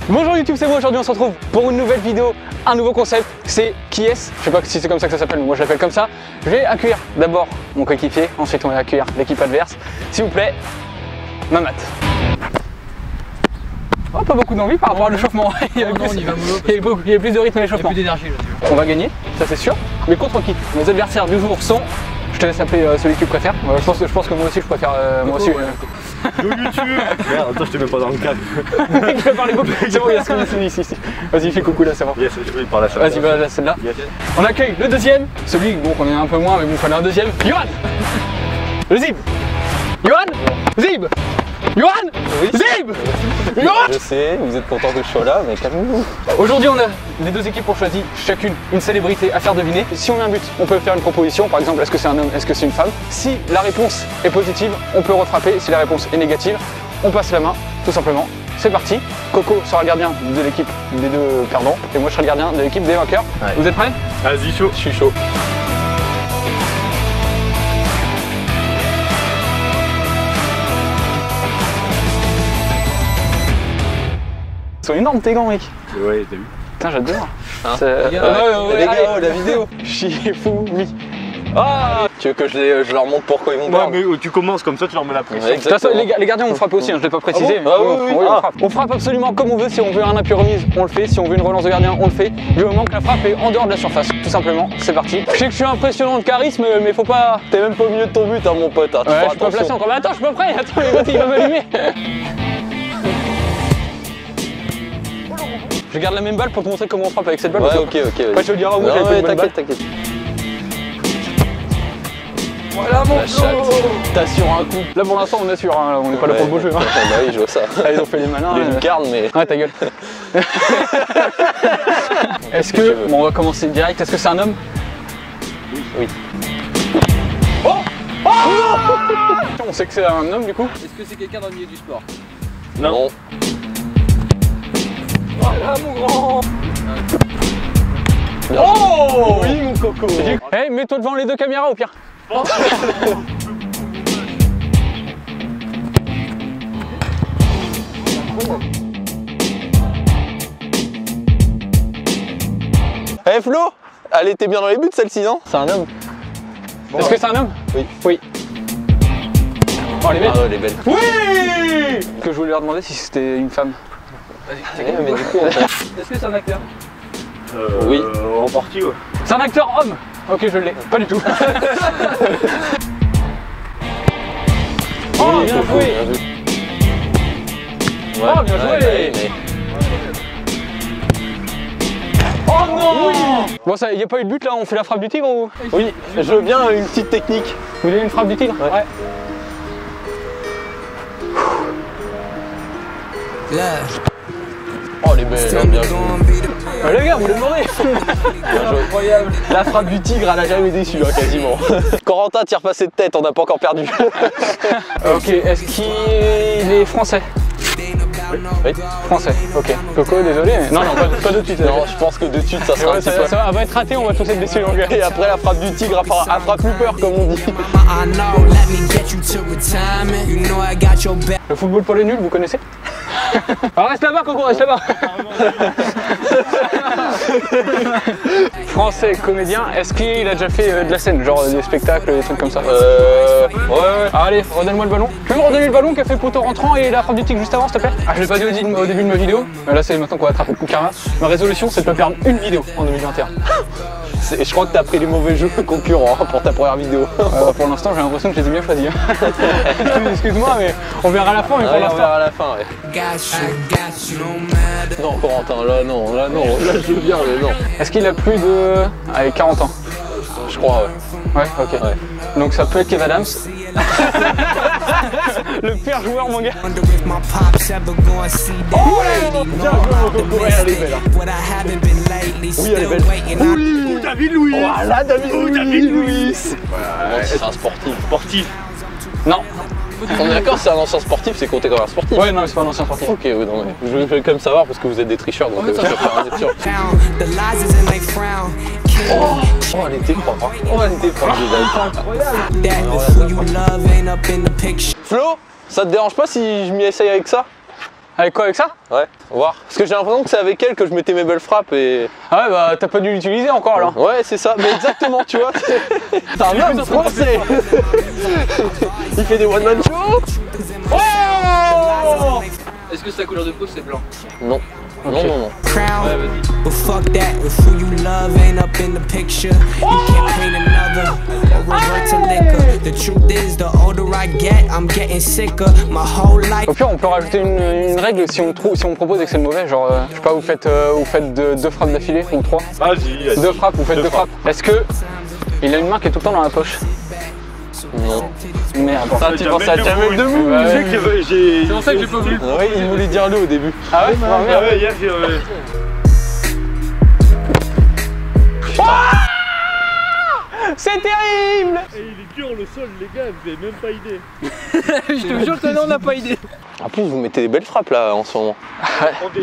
Bonjour YouTube, c'est moi. Aujourd'hui on se retrouve pour une nouvelle vidéo, un nouveau concept, c'est qui est-ce. Je sais pas si c'est comme ça que ça s'appelle, mais moi je l'appelle comme ça. Je vais accueillir d'abord mon coéquipier, ensuite on va accueillir l'équipe adverse. S'il vous plaît, Mamat. Oh, pas beaucoup d'envie par rapport à l'échauffement. Il y a plus de rythme à l'échauffement. Il y a plus d'énergie là. On va gagner, ça c'est sûr. Mais contre qui? Nos adversaires du jour sont... Je te laisse appeler celui que tu préfères. Je pense que moi aussi je préfère... moi aussi. YouTube. Merde, attends, je te mets pas dans le cadre. Je vais parler beaucoup. C'est bon, il y a celui ici. Vas-y, fais coucou là, c'est bon. Yes, je vais parler à ça. Vas-y, va là, celle-là. Yes. On accueille le deuxième, celui bon, qu'on est un peu moins, mais bon, il fallait un deuxième. Yohan. Le Zib. Yohan. Zib. Yohan. Oui. Zib. Yohan. Je sais, vous êtes content que je sois là, mais calmez-vous. Aujourd'hui, on a les deux équipes ont choisi chacune une célébrité à faire deviner. Si on a un but, on peut faire une proposition, par exemple, est-ce que c'est un homme, est-ce que c'est une femme. Si la réponse est positive, on peut refrapper. Si la réponse est négative, on passe la main, tout simplement. C'est parti. Coco sera le gardien de l'équipe des deux perdants et moi je serai le gardien de l'équipe des vainqueurs. Ouais. Vous êtes prêts? Vas-y, chaud. Je suis chaud. Ils sont énormes tes gants, mec. Ouais, t'as vu. Putain, j'adore. Hein Les gars, la vidéo. Shifumi. Ah, tu veux que je leur montre pourquoi ils vont Ouais, perdre? mais tu commences comme ça, tu leur mets la pression. Ouais, De toute façon, les gardiens, on frappe aussi, hein, je ne l'ai pas précisé. Ah bon? Mais on frappe. On frappe absolument comme on veut. Si on veut un appui remise, on le fait. Si on veut une relance de gardien, on le fait. Du moment que la frappe est en dehors de la surface, tout simplement, c'est parti. Je sais que je suis impressionnant de charisme, mais faut pas. T'es même pas au milieu de ton but, hein, mon pote. Hein. Ouais, je peux placer encore. Mais attends, je suis pas prêt. Attends, il va m'allumer. Je garde la même balle pour te montrer comment on frappe avec cette balle. Ouais, ok. Après, je te dirai où j'ai ouais, une bonne balle. t'inquiète. Voilà mon La chatte. T'assures un coup. Là pour l'instant on assure, hein. On n'est pas là pour le beau jeu. Hein. Bah oui, je vois ça. Ah, ils ont fait les malins. Les lucarnes, mais... Ouais, ta gueule. Est-ce que... Bon, on va commencer direct. Est-ce que c'est un homme? Oui. Oh, oh on sait que c'est un homme du coup. Est-ce que c'est quelqu'un dans le milieu du sport? Non. Voilà mon grand. Oh oui, mon coco. Hey, mets-toi devant les deux caméras au pire. Eh Flo, elle était bien dans les buts celle-ci, non? C'est un homme. Bon, est-ce que c'est un homme? Oui. Oui. Oh, elle est belle. Ah ouais, elle est belle. Oui. Que je voulais leur demander si c'était une femme. Vas-y, mais du coup, Est-ce que c'est un acteur? Oui. En partie, ouais. C'est un acteur homme. Ok, je l'ai. Pas du tout. Oh, bien joué. Ouais, Oh, bien joué. Oh non. Oui. Bon, ça, y a pas eu de but là, on fait la frappe du tigre ou? Oui, je veux bien une petite technique. Vous voulez une frappe du tigre? Ouais. Oh, elle est belle, hein, bien joué. Les gars, vous le demandez. Incroyable. La frappe du tigre, elle a jamais déçu, hein, quasiment. Corentin tire passé de tête, on n'a pas encore perdu. Ok, est-ce qu'il est français? Oui. Français, ok. Coco, désolé, mais... Non, pas de suite. Non, je pense que de suite, ça sera Ouais, un petit peu. ça va être raté, on va tous être déçus. Donc... Et après, la frappe du tigre, elle fera plus peur, comme on dit. Le football pour les nuls, vous connaissez? Alors reste là-bas, Coco, reste là-bas. Français, comédien, est-ce qu'il a déjà fait de la scène, genre des spectacles, des trucs comme ça? Ouais. Allez, redonne-moi le ballon. Tu peux me redonner le ballon qui a fait le poteau rentrant et la frappe du tigre juste avant, s'il te plaît? Ah, je l'ai pas dit au début de ma vidéo, mais là c'est maintenant qu'on va attraper le coup karma. Ma résolution, c'est de pas perdre une vidéo en 2021. Je crois que t'as pris les mauvais jeux concurrents pour ta première vidéo. Pour l'instant, j'ai l'impression que je les ai bien choisis. Excuse-moi, mais on verra à la fin. Mais pour On l'instant, verra à la fin, ouais. Non, Corentin, là non, là je veux bien, mais non. est-ce qu'il a plus de... Allez, 40 ans? Je crois, ouais. Ouais, ok. Ouais. Donc ça peut être Kev Adams. Le pire joueur, mon gars. Oh, elle est belle, hein. Oui, elle est belle. Oui, David Louis. Voilà, David Louis. Ouais, C'est un sportif. Non. On est d'accord, c'est un ancien sportif, c'est compté comme un sportif. Ouais, non, mais c'est pas un ancien sportif. Ok, oui, non, mais je veux quand même savoir parce que vous êtes des tricheurs, donc je vais faire un sûr. Oh, elle était propre. Oh, elle était propre. Flo, ça te dérange pas si je m'y essaye avec ça? Avec quoi, avec ça? Ouais, voir. Parce que j'ai l'impression que c'est avec elle que je mettais mes belles frappes et... Ah ouais, bah t'as pas dû l'utiliser encore là. Ouais, c'est ça, mais exactement, tu vois. C'est un homme français. Il fait des one-man shows. Oh! Est-ce que sa couleur de peau c'est blanc? Non. Non, non, non. Ouais, vas-y. But fuck that, if who you love ain't up in the picture, you can't paint another or revert to liquor. The truth is, the older I get, I'm getting sicker. My whole life. Au pire, on peut rajouter une règle si on propose et que c'est le mauvais. Genre, je sais pas, vous faites 2 frappes d'affilée ou 3. Vas-y. 2 frappes, vous faites 2 frappes. Est-ce que il a une main qui est tout le temps dans la poche? Non. Merde. Ça, tu penses à Jamel Debbouze? Ouais. C'est pour ça que j'ai pas vu. Oui, il voulait dire le au début. Ah ouais? Ah ouais, hier j'ai... C'est terrible! il est dur le sol, les gars, vous avez même pas idée. Je te jure que non, on n'a pas idée. En plus, vous mettez des belles frappes là en ce moment.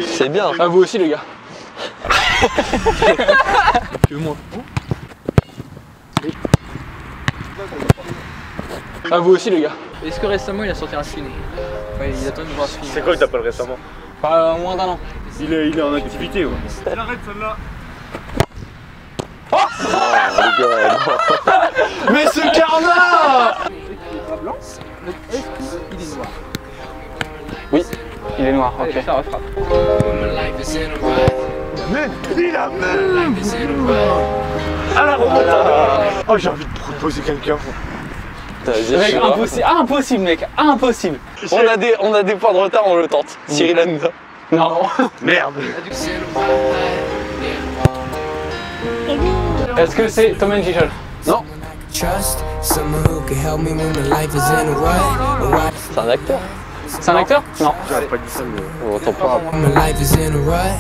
C'est bien. Ah, vous aussi, les gars. moi. Ah, vous aussi, les gars. Est-ce que récemment il a sorti un skin? Ouais, il attend de voir un skin. C'est quoi que t'appelles récemment? Pas moins d'un an. Il est en activité, ouais. J'arrête celle-là. Mais ce karma! Il est noir. Oui, il est noir, ok. Allez, ça refrappe. Mais il a même. À la remontada. Oh, j'ai envie de proposer quelqu'un. Mec, impossible, impossible, mec, impossible. On a des points de retard, on le tente. Cyril Hanouna. Non. Merde. Est-ce que c'est Tom and Gichel? Non. Trust someone who can help me when my life is in a rut. C'est un acteur. C'est un acteur? Non. J'aurais pas dit ça, mais... On entend pas. When my life is in a rut.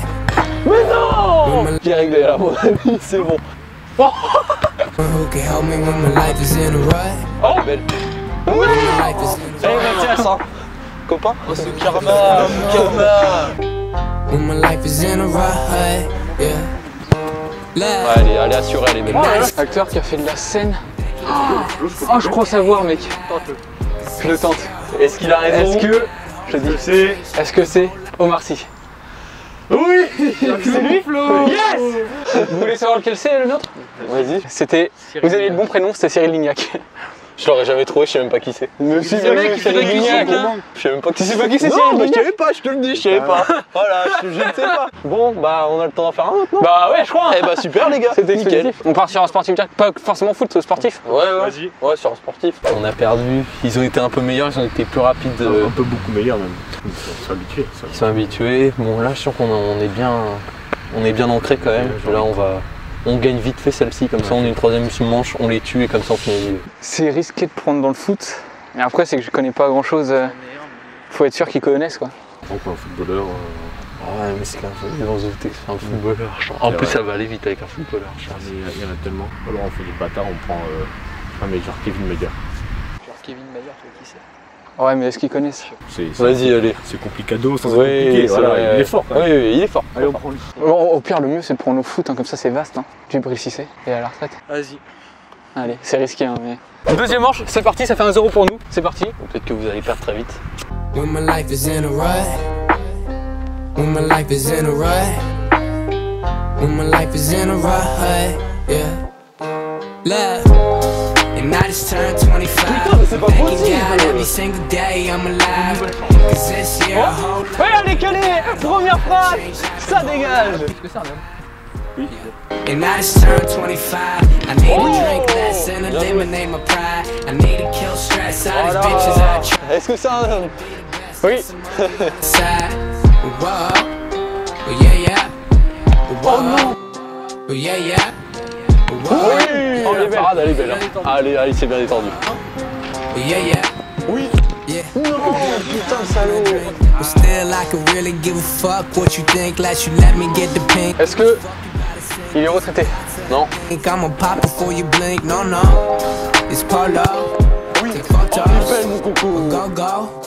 Mais non! J'ai réglé là, mon ami, c'est bon. Someone who can help me when my life is in a rut. Oh, belle. When my life is in a Eh, rut. Mathias, hein. Copain. Oh, ce karma, When my life is in a rut. Yeah. Ouais, elle est assurée, elle est belle. Acteur qui a fait de la scène. Oh, je crois savoir, mec. Je le tente. Est-ce qu'il a raison? Est-ce que, je dis, C'est... est-ce que c'est Omar Sy? Oui. C'est lui? Yes! Vous voulez savoir lequel c'est le nôtre? Vas-y. C'était, vous avez le bon prénom, c'était Cyril Lignac. Je l'aurais jamais trouvé, je sais même pas qui c'est. Monsieur C'est le mec qui fait Cyril des Lignac. Je sais même pas qui Tu sais pas qui c'est, Non, Cyril mais je Lignac? savais pas, je te le dis, je savais pas. Voilà, je ne sais pas. Bon, bah on a le temps d'en faire un maintenant. Bah ouais, je crois. Eh bah super les gars, C'était nickel. expéditif. On part sur un sportif direct, pas forcément foot, sportif. Ouais, Vas-y. Ouais, sur un sportif. On a perdu, ils ont été un peu meilleurs, ils ont été plus rapides. Un peu beaucoup meilleur même. Ils sont habitués. Ça. Ils sont habitués. Bon là je sens qu'on est bien ancré quand même. Là on gagne vite fait celle-ci, comme ça on est une troisième manche, on les tue et comme ça on finit. C'est risqué de prendre dans le foot. Et après, c'est que je connais pas grand chose. Faut être sûr qu'ils connaissent quoi. Donc un footballeur... Ouais mais c'est qu'un c'est un footballeur. En plus ça va aller vite avec un footballeur. Il y en a tellement. Alors on fait des bâtards, on prend un major, Kevin Mayer. Genre Kevin Mayer, tu vois qui c'est? Ouais, mais est-ce qu'ils connaissent? Vas-y, allez. C'est complicado, sans Oui, compliqué. c'est Voilà, vrai. il est fort quand même. Oui, il est fort. Allez, on prend lui. Au pire, le mieux c'est de prendre au foot, hein, comme ça c'est vaste. Hein. Djibril Cissé et à la retraite. Vas-y. Allez, c'est risqué. Hein, mais... Deuxième manche, c'est parti, ça fait 1-0 pour nous. C'est parti. Peut-être que vous allez perdre très vite. When my life is in a rut. When my life is in a rut. When my life is in a rut. Yeah. Love. And I just turned 25. Thanking God every single day I'm alive. Cause this year I hold Ouais, elle est calée. Première frappe. Ça dégage. Est-ce que c'est un homme? And I just turned 25. I need to drink less and eliminate my pride. I need to kill stress. All these bitches I try Est-ce que c'est un homme? Oui. side. Whoa. Oh yeah, yeah. Whoa. Oh yeah, yeah. Whoa. Oh, la parade, elle est belle. Hein. Allez, c'est bien détendu. Oh yeah, yeah. Oui. Yeah. Putain, salaud. But still, I could really give a fuck what you think. Let you let me get the pink. Est-ce que il est retraité? Non. Think I'ma pop before you blink. No, no. It's Polo. Oui. Take photos. Belle, mon coucou. Go, go.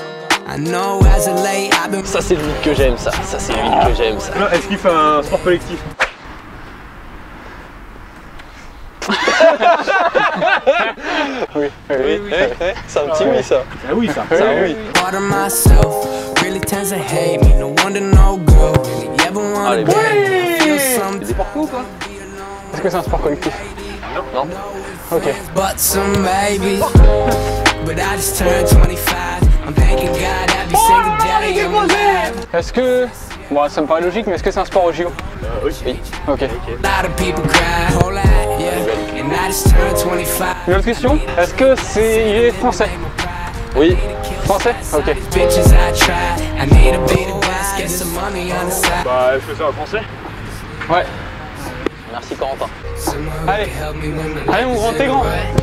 I know as of late I've been. Ça, c'est le mythe que j'aime, ça. Ça, c'est le mythe que j'aime, ça. Non, est-ce qu'il fait un sport collectif? Oui. Oui. C'est un petit oui, ça. Ah oui, ça. Ça, oui. Part of myself, really tends to hate me. No wonder no girl really ever wanna date me. I feel something. C'est des porcos ou pas? Est-ce que c'est un sport collectif? Non. Ok. But some babies. But I just turned 25. I'm thanking God every single day. I'm alive. Est-ce que... Bon, ça me paraît logique, mais est-ce que c'est un sport au JO? Oui. Ok. A lot of people cry, whole lot, yeah. And I just turned 25. Une autre question, est-ce que c'est... il est français? Oui. Français? Ok. Bitches I try. I need to be the best, get some money on the side. Bah, est-ce que c'est un français? Ouais. Merci Corentin. Allez. Allez mon grand, t'es grand. Ouais,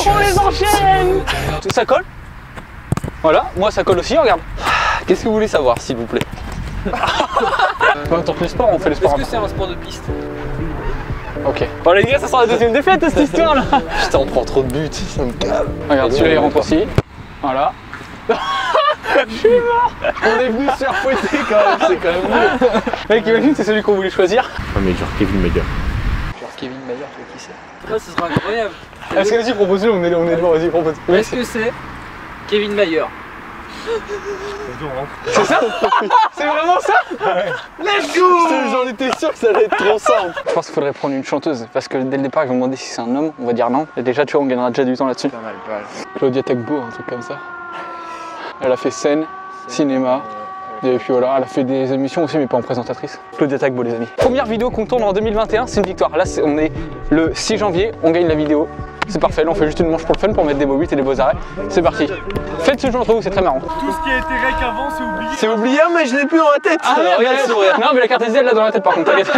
on les enchaîne. Ça colle? Voilà, moi ça colle aussi, regarde. Qu'est-ce que vous voulez savoir, s'il vous plaît? On tente les sports, on fait les sports. Est-ce que c'est un sport de piste? Ok. Bon les gars, ça sera la deuxième défaite de cette histoire là. Putain, on prend trop de buts, ça me calme. Regarde, celui-là il rentre aussi. Voilà. Je suis mort. On est venu se faire fouetter quand même, c'est quand même mieux. Mec, imagine c'est celui qu'on voulait choisir. Ah mais genre Kevin Mayer. Genre Kevin Mayer, je sais qui c'est. Ah, ce sera incroyable. Est-ce que vas-y, propose-le, on est devant, vas-y, propose. Est-ce que c'est Kevin Mayer? C'est ça? C'est vraiment ça? Let's go! J'en étais sûr que ça allait être trop simple. Je pense qu'il faudrait prendre une chanteuse parce que dès le départ ils vont demander si c'est un homme, on va dire non. Et déjà tu vois on gagnera déjà du temps là-dessus. Claudia Tagbo, un truc comme ça. Elle a fait scène, cinéma, et puis voilà, elle a fait des émissions aussi mais pas en présentatrice. Claudia Tagbo les amis. Première vidéo qu'on tourne en 2021, c'est une victoire. Là on est le 6 janvier, on gagne la vidéo. C'est parfait, là on fait juste une manche pour le fun pour mettre des beaux buts et des beaux arrêts. C'est parti. Faites ce jeu entre vous, c'est très marrant. Tout ce qui a été rec avant, c'est oublié. C'est oublié, mais je l'ai plus dans la tête. Ah, Regarde le sourire. Non mais la carte SD elle l'a dans la tête par contre, t'inquiète.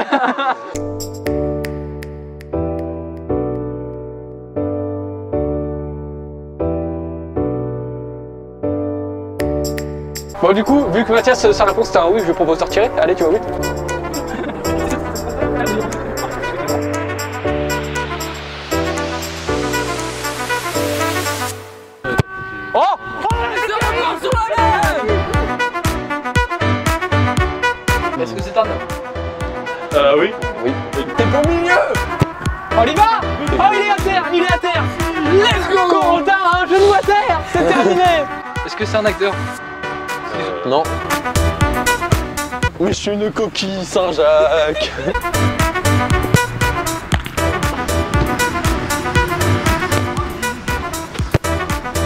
Bon du coup, vu que Mathias, sa réponse c'était un oui, je lui propose de retirer. Allez, tu vas vite. Oh! Est-ce que c'est un homme? Oui. Oui. T'es au milieu! On y va! Oh il est à terre! Il est à terre! Let's go! Corentin a un genou à terre! C'est terminé! Est-ce que c'est un acteur? Non. Mais je suis une coquille Saint-Jacques.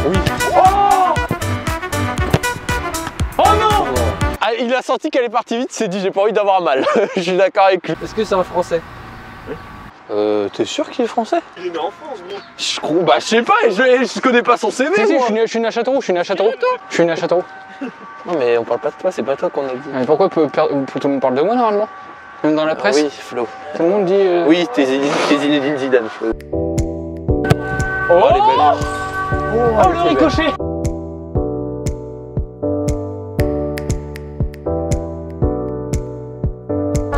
Oui. Oh! Oh non! Ah, il a senti qu'elle est partie vite, il s'est dit j'ai pas envie d'avoir mal. Je suis d'accord avec lui. Est-ce que c'est un français? T'es sûr qu'il est français? Il est né en France, gros. Je crois, bah je sais pas, je connais pas son CV. Si, moi. je suis né à Châteauroux, je suis né à Châteauroux. Je suis né à Châteauroux. Non mais on parle pas de toi, c'est pas toi qu'on a dit. Mais pourquoi tout le monde parle de moi normalement? Même dans la presse? Oui, Flo. Tout le monde dit... Oui, t'es Zinedine Zidane, Flo. Oh, elle est belle. Oh le ricochet!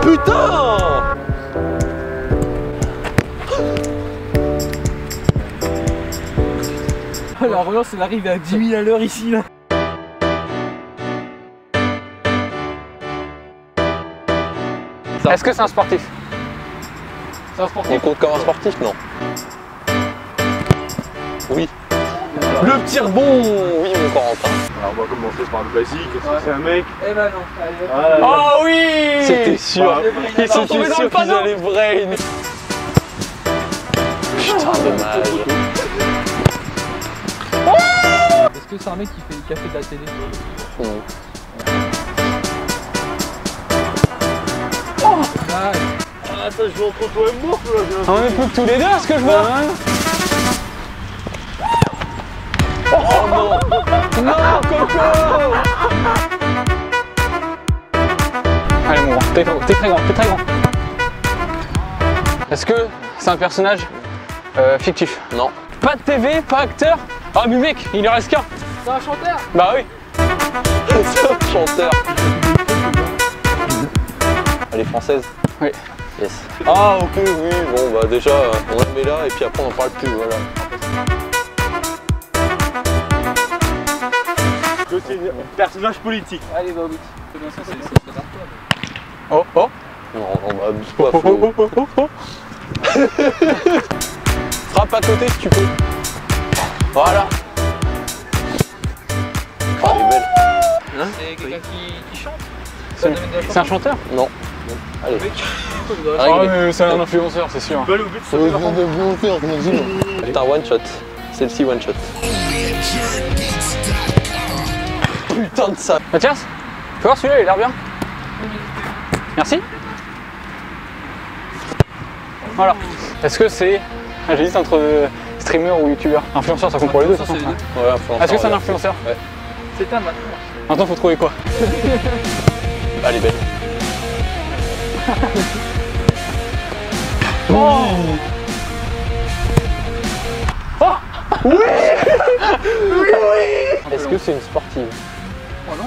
Putain! La relance elle arrive à 10 000 à l'heure ici là. Est-ce que c'est un sportif? C'est un On sportif. compte comme un sportif, non? Oui. Le petit rebond! Oui, mon Corentin. Alors on va commencer par le classique. Est-ce que c'est un mec? Eh ben non, allez. Oh oui! C'était sûr. Ils sont tombés dans le panneau! Ils allaient brain. Putain, dommage. Est-ce que c'est un mec qui fait le café de la télé? Non. Ah ça je joue entre toi et moi là. On est plus que tous les deux, à ce que je vois. Oh non! Non, Coco! Allez mon grand, t'es très grand, t'es très grand. Est-ce que c'est un personnage fictif? Non. Pas de TV, pas acteur? Ah mais mec, il en reste qu'un. C'est un chanteur? Bah oui. C'est un chanteur. Elle est française? Oui. Yes. Ah ok, oui, bon bah déjà on la met là et puis après on en parle plus, voilà. Que c'est un personnage politique. Allez, bah oui. C'est bien ça, c'est Antoine. Oh oh. Non, bah abuse-toi, Flo. Frappe à côté si tu peux. Voilà. Elle est belle. C'est quelqu'un qui chante. C'est un chanteur? Non. Allez. Ah mais c'est un influenceur, c'est sûr. Balle au but, ça fait la Putain, one shot. Celle-ci, one shot. Putain de ça. Mathias, tu peux voir celui-là, il a l'air bien. Merci. Voilà. Est-ce que c'est... Ah, j'hésite entre streamer ou youtubeur. Influenceur, ça compte pour les deux. Ça, c'est les deux. Ouais, influenceur, Est-ce que c'est un ouais. influenceur? Ouais. C'est un maintenant. Maintenant, faut trouver quoi? Elle est belle. Oh Oh oui. Est-ce que c'est une sportive? Oh non.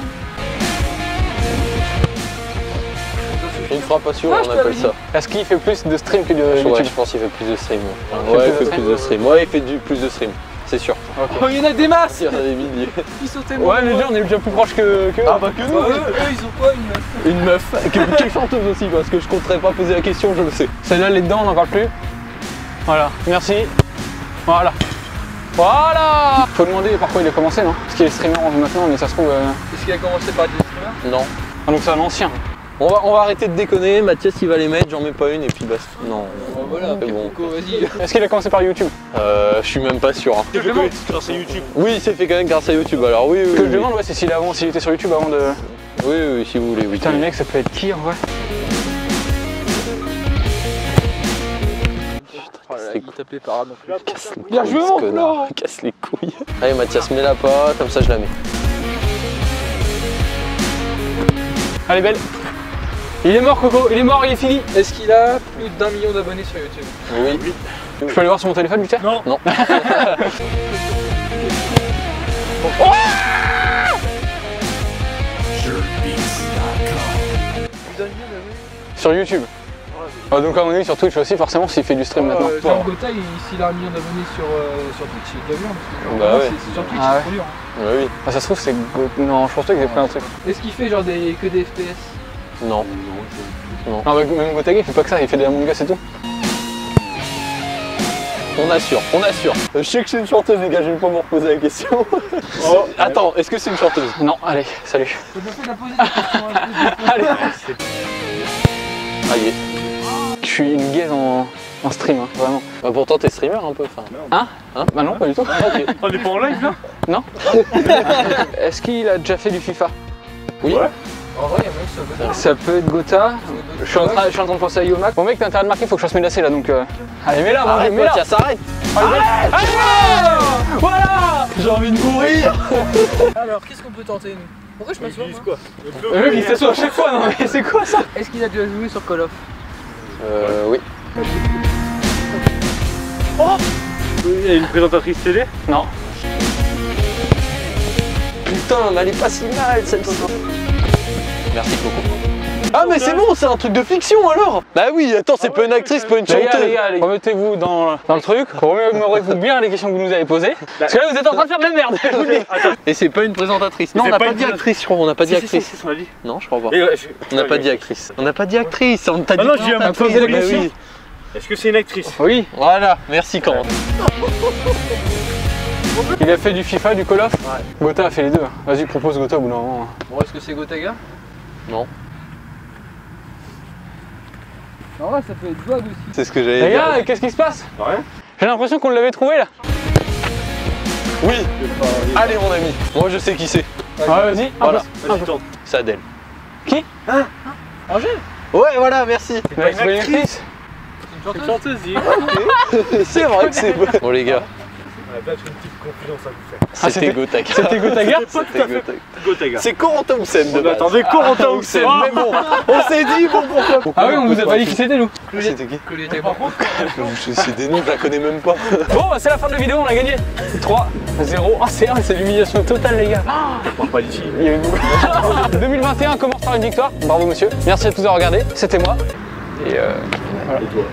Une frappe à sûr, Ah, on je appelle t'avais ça. Est-ce qu'il fait plus de stream que de Ouais, YouTube? je pense qu'il fait plus de stream. Il Ouais, fait il plus fait de plus de stream. Ouais, il fait plus de stream. C'est sûr. Oh, il y en a des masses. Il y en a des milliers. Ils sautaient Ouais, mais déjà, on est déjà plus proche que Ah bah que nous. eux, ils ont quoi une meuf? Une meuf qui est chanteuse aussi, parce que je compterais pas poser la question, je le sais. Celle-là, elle est dedans, on n'en parle plus. Voilà, merci. Voilà. Voilà. Faut demander pourquoi il a commencé, non? Parce qu'il est streamer maintenant, mais ça se trouve... Est-ce qu'il a commencé par des streamers? Non. Ah, donc c'est un ancien. On va arrêter de déconner, Mathias il va les mettre, j'en mets pas une et puis bah non. Oh, voilà, C'est bon. Coco, vas-y. Est-ce qu'il a commencé par YouTube? Je suis même pas sûr. Hein. Je le connais grâce à YouTube. Oui, c'est fait quand même grâce à YouTube, alors oui, oui. Ce que je oui. demande, ouais, c'est s'il était sur YouTube avant de... Oui, oui, si vous voulez, oui. Putain, le mec, ça peut être qui en vrai? Oh là là, il tapait par non plus. Casse les Bien couilles, joué, ce mon connard. Flo. Casse les couilles. Allez Mathias, mets-la pas, comme ça je la mets. Allez, belle. Il est mort, Coco, il est mort, il est fini. Est-ce qu'il a plus d'1 million d'abonnés sur YouTube? Oui. Je peux aller voir sur mon téléphone, vite fait? Non. Non. Sur YouTube. Ah, donc à mon avis sur Twitch aussi, forcément, s'il fait du stream maintenant. Genre Gotha, s'il a 1 million d'abonnés sur Twitch, il est bien vu. Bah ouais. C'est sur Twitch, Ah c'est ouais. trop dur. Hein. Ouais, oui. Ah, ça se trouve, c'est... Non, je pense pas qu'ils aient pris un truc. Est-ce qu'il fait genre que des FPS? Non. Non, bah, même Gotage, il fait pas que ça, il fait des Among Us et tout. On assure, on assure. Je sais que c'est une chanteuse, les gars, je vais pas me reposer la question. Oh, attends, est-ce que c'est une chanteuse? Non, allez, salut. Faut bien fait la poser la question un peu. Allez. Ah, y est. Je suis une gaze en stream, hein, vraiment. Bah, pourtant, t'es streamer un peu, enfin. Hein? Hein? Bah non, pas du tout. Ok. On est pas en live là? Non. Est-ce qu'il a déjà fait du FIFA? Oui. Ouais. En vrai, il y a même ça. Ça peut être Gotha. Je suis en train de penser à Yomack. Bon mec, t'as intérêt de marquer, faut que je fasse mes lacets là donc. Allez, mets-la, Arrête, mets-la. Mathias, arrête. Allez, voilà. J'ai envie de mourir. Alors, qu'est-ce qu'on peut tenter nous? Pourquoi je m'assois? Ils disent quoi? Le mec il s'assoit à chaque fois, non mais c'est quoi ça? Est-ce qu'il a déjà joué sur Call of? Oui. Il y a une présentatrice télé? Non. Putain, mais elle est pas si mal celle-ci. Merci Coco. Ah mais c'est bon, c'est un truc de fiction alors. Bah oui, attends, c'est pas une actrice, pas une Les gars, chanteuse. remettez-vous dans le truc, remémorez-vous bien les questions que vous nous avez posées. Parce que là vous êtes en train de faire de la merde, je vous le dis. Et c'est pas une présentatrice. Non, C'est on n'a pas pas une dit actrice, je crois, on n'a pas dit actrice. Si, on l'a dit. Non, je crois pas. Et, On n'a pas dit actrice. On n'a pas dit actrice, on t'a dit non, je viens de présentatrice. poser la Bah question. oui. Est-ce que c'est une actrice? Oui, Voilà, merci Corentin. il a fait du FIFA, du Call of. Gotha a fait les deux. Vas-y, propose Gotha au bout d'un moment. Bon, est-ce que c'est Gotaga? Non, En vrai, ça peut être God aussi. c'est ce que j'allais Les dire. gars, qu'est-ce qui se passe? Ouais. J'ai l'impression qu'on l'avait trouvé là. Oui. Allez mon ami, moi je sais qui c'est. Ouais, vas-y. Voilà, Vas-y, tente. c'est Adèle. Qui? Angèle? Ouais, voilà, merci. Mais c'est pas une actrice. C'est une chanteuse. C'est vrai que c'est bon. Bon les gars, On a peut-être une petite confidence à vous faire. c'était Gotaga. C'était Gotaga. C'était Gotaga. Gotaga. C'est Corentin Houssen de On base. attendait Corentin Houssen. Mais bon, on s'est dit bon pourquoi. Ah oui, on vous a pas dit qui c'était nous. C'était qui? Que les par contre. C'est des noms, je la connais même pas. Bon, bah, c'est la fin de la vidéo, on a gagné 3-0. Ah, c'est l'humiliation totale, les gars. On part pas d'ici. Il y avait beaucoup. 2021 commence par une victoire. Bravo, monsieur. Merci à tous d'avoir regardé. C'était moi. Et voilà. Et toi?